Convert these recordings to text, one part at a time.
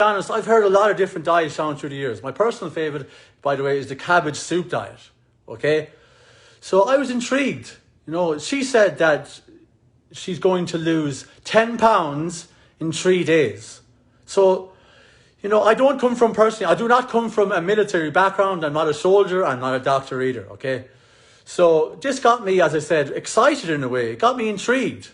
honest, I've heard a lot of different diets down through the years. My personal favorite, by the way, is the cabbage soup diet. Okay, so I was intrigued. You know, she said that she's going to lose 10 pounds in 3 days. So, you know, I do not come from a military background. I'm not a soldier. I'm not a doctor either. Okay, so this got me, as I said, excited in a way. It got me intrigued.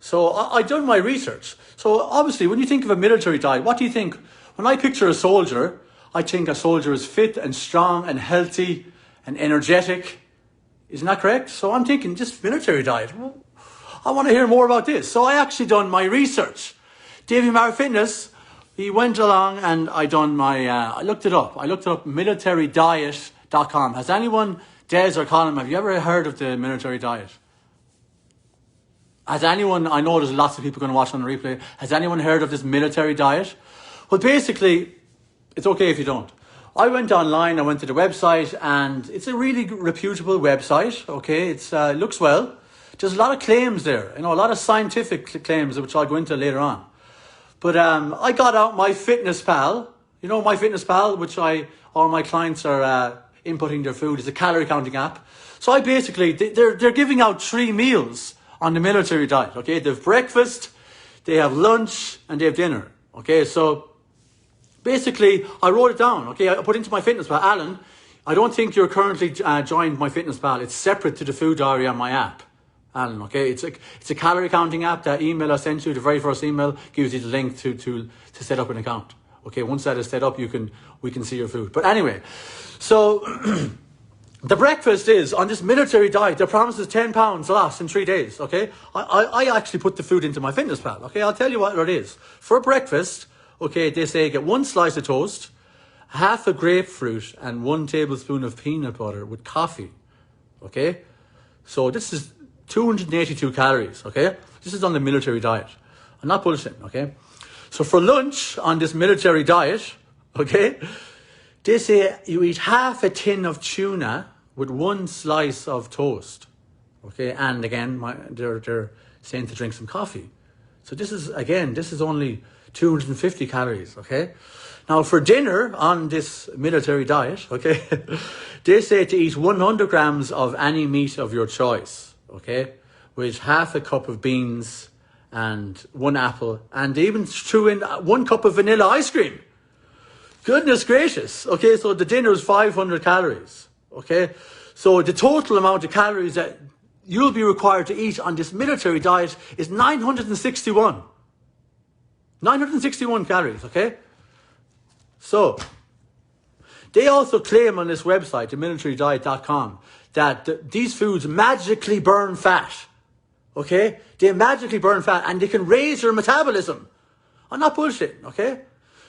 So I done my research. So obviously, when you think of a military diet, what do you think? When I picture a soldier, I think a soldier is fit and strong and healthy and energetic. Isn't that correct? So I'm thinking, just military diet. Well, I want to hear more about this. So I actually done my research. Davy Mar Fitness, he went along and I done my, I looked it up. I looked up militarydiet.com. Has anyone, Des or Colin, have you ever heard of the military diet? Has anyone, I know there's lots of people going to watch on the replay, has anyone heard of this military diet? Well, basically, it's okay if you don't. I went online, I went to the website, and it's a really reputable website, okay? It's looks well. There's a lot of claims there, you know, a lot of scientific claims, which I'll go into later on. But I got out my Fitness Pal, you know, my Fitness Pal, which all my clients are inputting their food. It's a calorie counting app. So I basically, they're giving out 3 meals on the military diet, okay? They have breakfast, they have lunch, and they have dinner, okay? So basically, I wrote it down, okay? I put into my Fitness Pal. Alan, I don't think you're currently joined my Fitness Pal. It's separate to the food diary on my app, Alan, okay? It's a calorie counting app. That email I sent you, the very first email, gives you the link to set up an account, okay? Once that is set up, we can see your food. But anyway, so the breakfast is, on this military diet, the promise is 10 pounds lost in 3 days, okay? I actually put the food into my Fitness Pal, okay? I'll tell you what it is. For breakfast, okay, they say get 1 slice of toast, half a grapefruit, and 1 tablespoon of peanut butter with coffee, okay? So this is 282 calories, okay? This is on the military diet. I'm not bullshitting, okay? So for lunch on this military diet, okay, they say you eat half a tin of tuna with 1 slice of toast, okay? And again, they're saying to drink some coffee. So this is only 250 calories, okay? Now for dinner on this military diet, okay, they say to eat 100 grams of any meat of your choice, okay, with half a cup of beans and 1 apple, and they even threw in 1 cup of vanilla ice cream. Goodness gracious, okay, so the dinner is 500 calories, okay? So the total amount of calories that you'll be required to eat on this military diet is 961. 961 calories, okay? So, they also claim on this website, themilitarydiet.com, that these foods magically burn fat, okay? They magically burn fat and they can raise your metabolism. I'm not bullshitting, okay?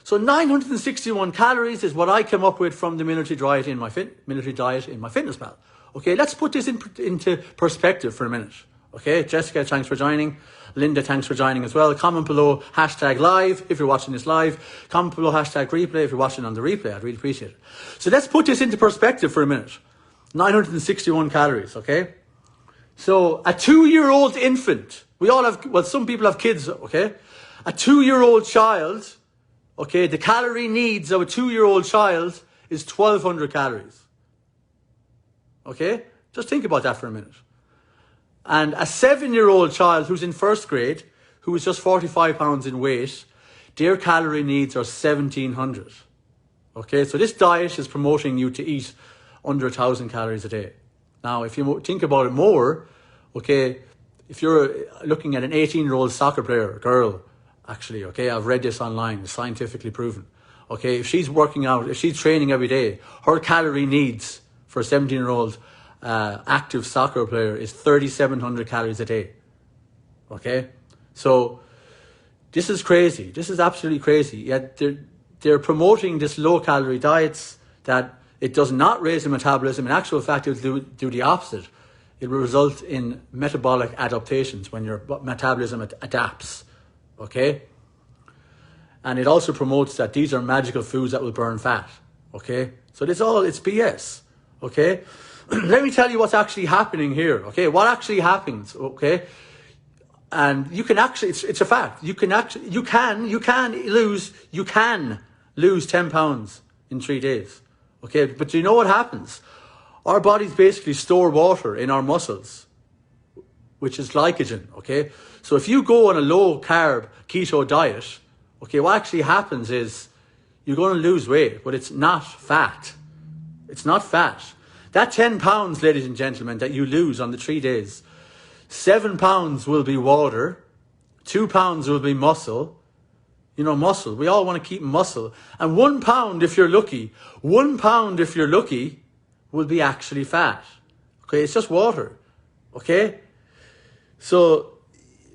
So 961 calories is what I came up with from the military diet in my Fitness Pal. Okay, let's put this into perspective for a minute. Okay, Jessica, thanks for joining. Linda, thanks for joining as well. Comment below #live if you're watching this live. Comment below #replay if you're watching on the replay. I'd really appreciate it. So let's put this into perspective for a minute. 961 calories, okay? So a 2-year-old infant, some people have kids, okay? A 2-year-old child, okay, the calorie needs of a 2-year-old child is 1,200 calories. Okay? Just think about that for a minute. And a 7-year-old child who's in 1st grade, who is just 45 pounds in weight, their calorie needs are 1,700. Okay? So this diet is promoting you to eat under 1,000 calories a day. Now, if you think about it more, okay, if you're looking at an 18-year-old soccer player, girl, actually, okay, I've read this online, it's scientifically proven. Okay, if she's working out, if she's training every day, her calorie needs for a 17-year-old active soccer player is 3,700 calories a day. Okay, so this is crazy. This is absolutely crazy. Yet they're promoting this low-calorie diets that it does not raise the metabolism. In actual fact, it will do the opposite. It will result in metabolic adaptations when your metabolism adapts. Okay, and it also promotes that these are magical foods that will burn fat. Okay, so it's BS. Okay, let me tell you what's actually happening here. Okay, what actually happens? Okay, And you can actually, it's a fact. You can lose 10 pounds in 3 days. Okay, but do you know what happens? Our bodies basically store water in our muscles, which is glycogen, okay? So if you go on a low carb keto diet, okay, what actually happens is you're going to lose weight, but it's not fat. It's not fat. That 10 pounds, ladies and gentlemen, that you lose on the 3 days, 7 pounds will be water, 2 pounds will be muscle. You know, muscle. We all want to keep muscle. And 1 pound, if you're lucky, 1 pound, if you're lucky, will be actually fat. Okay, it's just water. Okay? So,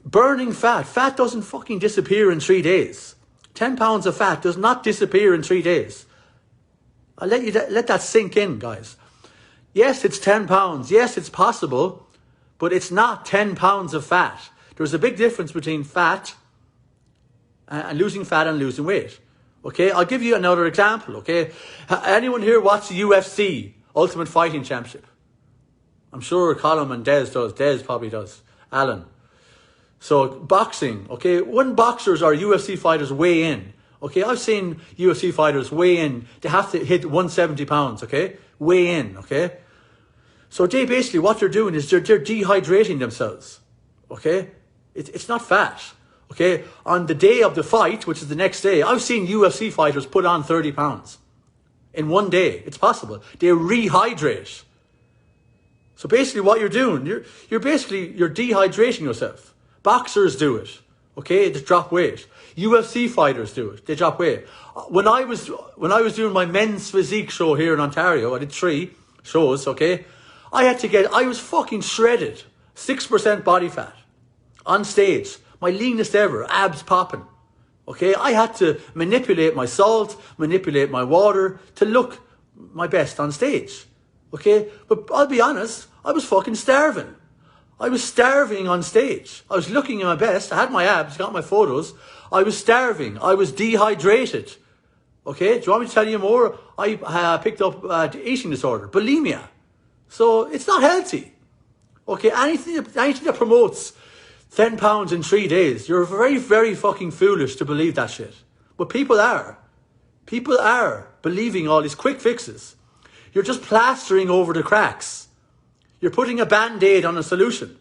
burning fat doesn't fucking disappear in 3 days. 10 pounds of fat does not disappear in 3 days. I'll let that sink in, guys. Yes, it's 10 pounds. Yes, it's possible. But it's not 10 pounds of fat. There's a big difference between fat and losing fat and losing weight. Okay, I'll give you another example. Okay, anyone here watch the UFC Ultimate Fighting Championship? I'm sure Colin and Des does. Des probably does. Alan. So boxing. Okay, when boxers or UFC fighters weigh in. Okay, I've seen UFC fighters weigh in. They have to hit 170 pounds. Okay, weigh in. Okay. So they basically, what they're doing is they're dehydrating themselves, okay? It's not fat, okay? On the day of the fight, which is the next day, I've seen UFC fighters put on 30 pounds in 1 day. It's possible. They rehydrate. So basically what you're doing, you're dehydrating yourself. Boxers do it, okay? They drop weight. UFC fighters do it. They drop weight. When I was doing my men's physique show here in Ontario, I did 3 shows, okay? I was fucking shredded. 6% body fat. On stage. My leanest ever. Abs popping. Okay? I had to manipulate my salt, manipulate my water to look my best on stage. Okay? But I'll be honest, I was fucking starving. I was starving on stage. I was looking at my best. I had my abs, got my photos. I was starving. I was dehydrated. Okay? Do you want me to tell you more? I picked up eating disorder. Bulimia. So it's not healthy. Okay, anything that promotes 10 pounds in 3 days, you're very, very fucking foolish to believe that shit. But people are. People are believing all these quick fixes. You're just plastering over the cracks. You're putting a band-aid on a solution.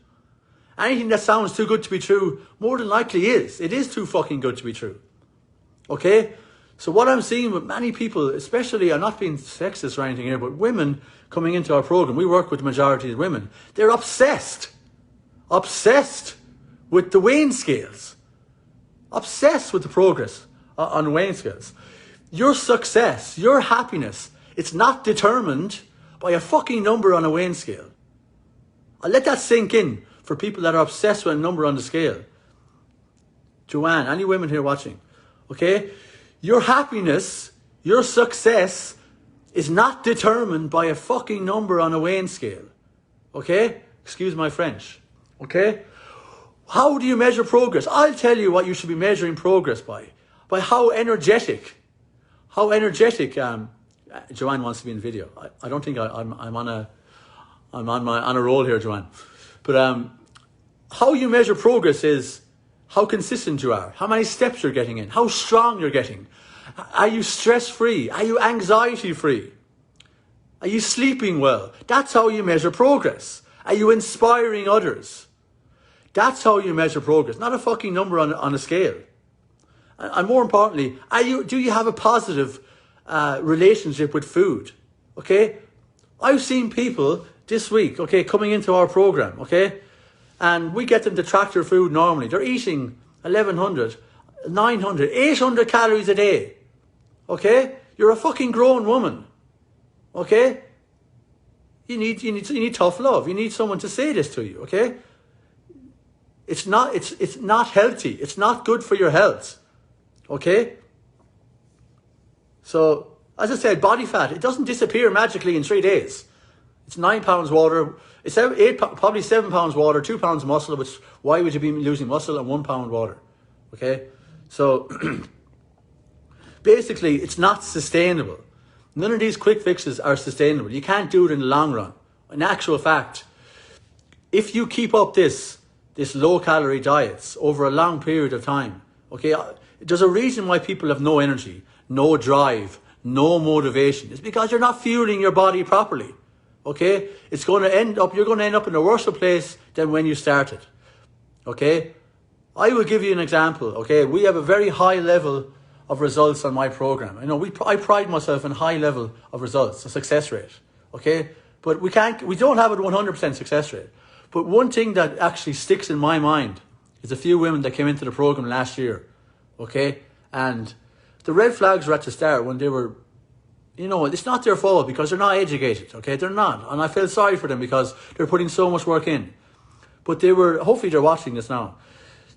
Anything that sounds too good to be true, more than likely is. It is too fucking good to be true. Okay? So what I'm seeing with many people, especially, I'm not being sexist or anything here, but women coming into our program, we work with the majority of women, they're obsessed with the weighing scales, obsessed with the progress on weighing scales. Your success, your happiness, it's not determined by a fucking number on a weighing scale. I'll let that sink in for people that are obsessed with a number on the scale. Joanne, any women here watching, okay? Your happiness, your success is not determined by a fucking number on a weighing scale. Okay? Excuse my French. Okay? How do you measure progress? I'll tell you what you should be measuring progress by. By how energetic. Joanne wants to be in the video. I don't think I'm on a roll here, Joanne. But how you measure progress is how consistent you are, how many steps you're getting in, how strong you're getting. Are you stress-free? Are you anxiety-free? Are you sleeping well? That's how you measure progress. Are you inspiring others? That's how you measure progress, not a fucking number on a scale. And more importantly, do you have a positive relationship with food? Okay? I've seen people this week, okay, coming into our program, okay? And we get them to track their food normally. They're eating 1,100, 900, 800 calories a day. Okay? You're a fucking grown woman. Okay? You need tough love. You need someone to say this to you, okay? It's not healthy. It's not good for your health. Okay? So, as I said, body fat, it doesn't disappear magically in 3 days. It's 9 pounds water. It's probably 7 pounds water, 2 pounds muscle, which why would you be losing muscle and 1 pound water? Okay? So, basically, it's not sustainable. None of these quick fixes are sustainable. You can't do it in the long run. In actual fact, if you keep up this this low calorie diets over a long period of time, okay, there's a reason why people have no energy, no drive, no motivation. It's because you're not fueling your body properly. Okay, you're going to end up in a worse place than when you started. Okay, I will give you an example. Okay, we have a very high level of results on my program. I pride myself in high level of results, a success rate. Okay, but we don't have a 100% success rate. But one thing that actually sticks in my mind is a few women that came into the program last year. Okay, and the red flags were at the start when they were, it's not their fault because they're not educated, okay? They're not. And I feel sorry for them because they're putting so much work in. But hopefully they're watching this now.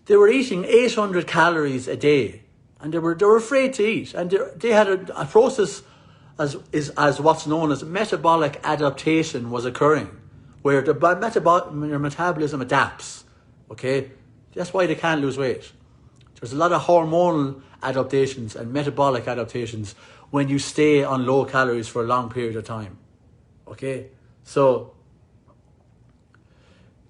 They were eating 800 calories a day. And they were afraid to eat. And they had a process as what's known as metabolic adaptation was occurring. Where your metabolism adapts, okay? That's why they can't lose weight. There's a lot of hormonal adaptations and metabolic adaptations when you stay on low calories for a long period of time. Okay? So,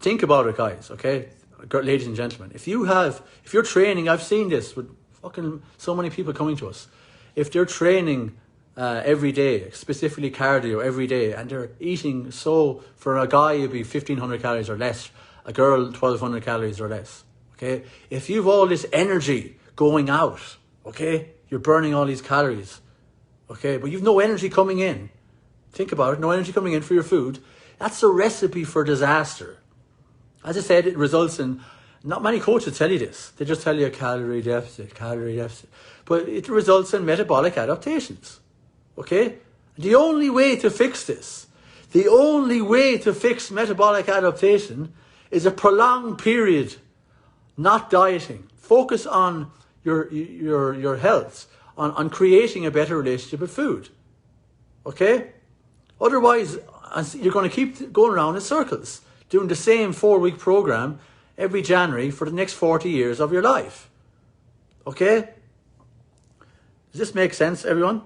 think about it, guys, okay? Ladies and gentlemen. If you're training, I've seen this with fucking so many people coming to us. If they're training every day, specifically cardio every day, and they're eating, so for a guy it'd be 1,500 calories or less, a girl 1,200 calories or less. Okay? If you've all this energy going out, okay, you're burning all these calories. Okay, but you've no energy coming in. Think about it, no energy coming in for your food. That's a recipe for disaster. As I said, it results in, not many coaches tell you this. They just tell you a calorie deficit. But it results in metabolic adaptations. Okay? The only way to fix this, the only way to fix metabolic adaptation is a prolonged period, not dieting. Focus on your health. On creating a better relationship with food. Okay? Otherwise, you're going to keep going around in circles, doing the same 4-week program every January for the next 40 years of your life. Okay? Does this make sense, everyone?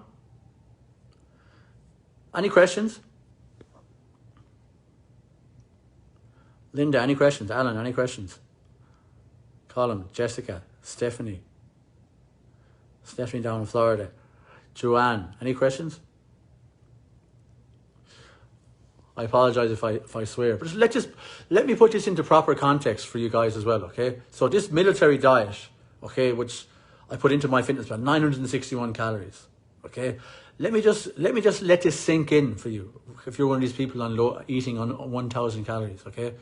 Any questions? Linda, any questions? Alan, any questions? Colin, Jessica, Stephanie down in Florida. Joanne, any questions? I apologize if I swear, but let me put this into proper context for you guys as well, okay? So this military diet, okay, which I put into my fitness plan, 961 calories, okay? Let me just let this sink in for you. If you're one of these people eating on 1,000 calories, okay?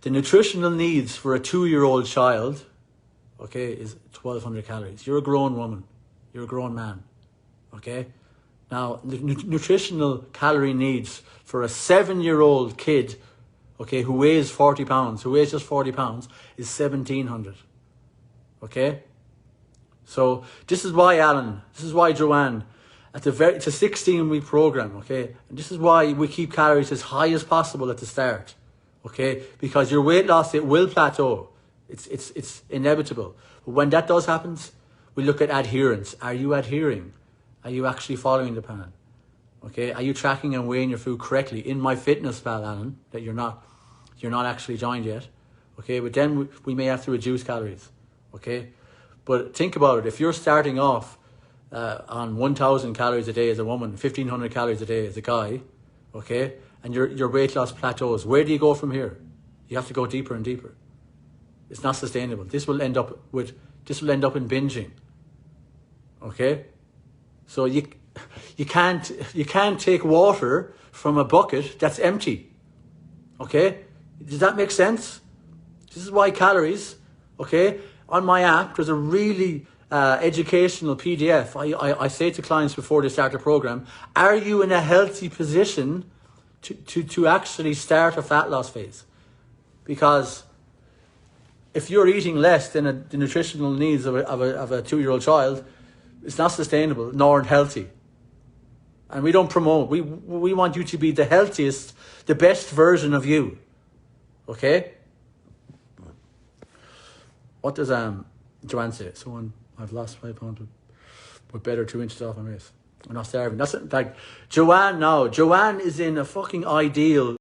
The nutritional needs for a 2-year-old child, okay, is 1,200 calories. You're a grown woman. You're a grown man. Okay? Now, the nutritional calorie needs for a 7-year-old kid, okay, who weighs 40 pounds, who weighs just 40 pounds, is 1,700. Okay? So, this is why, Alan, this is why, Joanne, it's a 16-week program, okay? And this is why we keep calories as high as possible at the start, okay? Because your weight loss, it will plateau. It's inevitable. But when that does happen, we look at adherence. Are you adhering? Are you actually following the plan? Okay, are you tracking and weighing your food correctly? In my fitness pal, Alan, that you're not actually joined yet. Okay, but then we may have to reduce calories. Okay, but think about it. If you're starting off on 1,000 calories a day as a woman, 1,500 calories a day as a guy, okay, and your weight loss plateaus, where do you go from here? You have to go deeper and deeper. It's not sustainable. This will end up in binging. Okay, so you can't take water from a bucket that's empty. Okay, does that make sense? This is why calories. Okay, on my app there's a really educational PDF. I say to clients before they start the program, are you in a healthy position to actually start a fat loss phase? Because if you're eating less than the nutritional needs of a 2-year-old child, it's not sustainable nor healthy. And we don't promote. We want you to be the healthiest, the best version of you. Okay? What does Joanne say? Someone, I've lost 5 pounds, but better 2 inches off my waist. I'm not starving. That's like Joanne now. Joanne is in a fucking ideal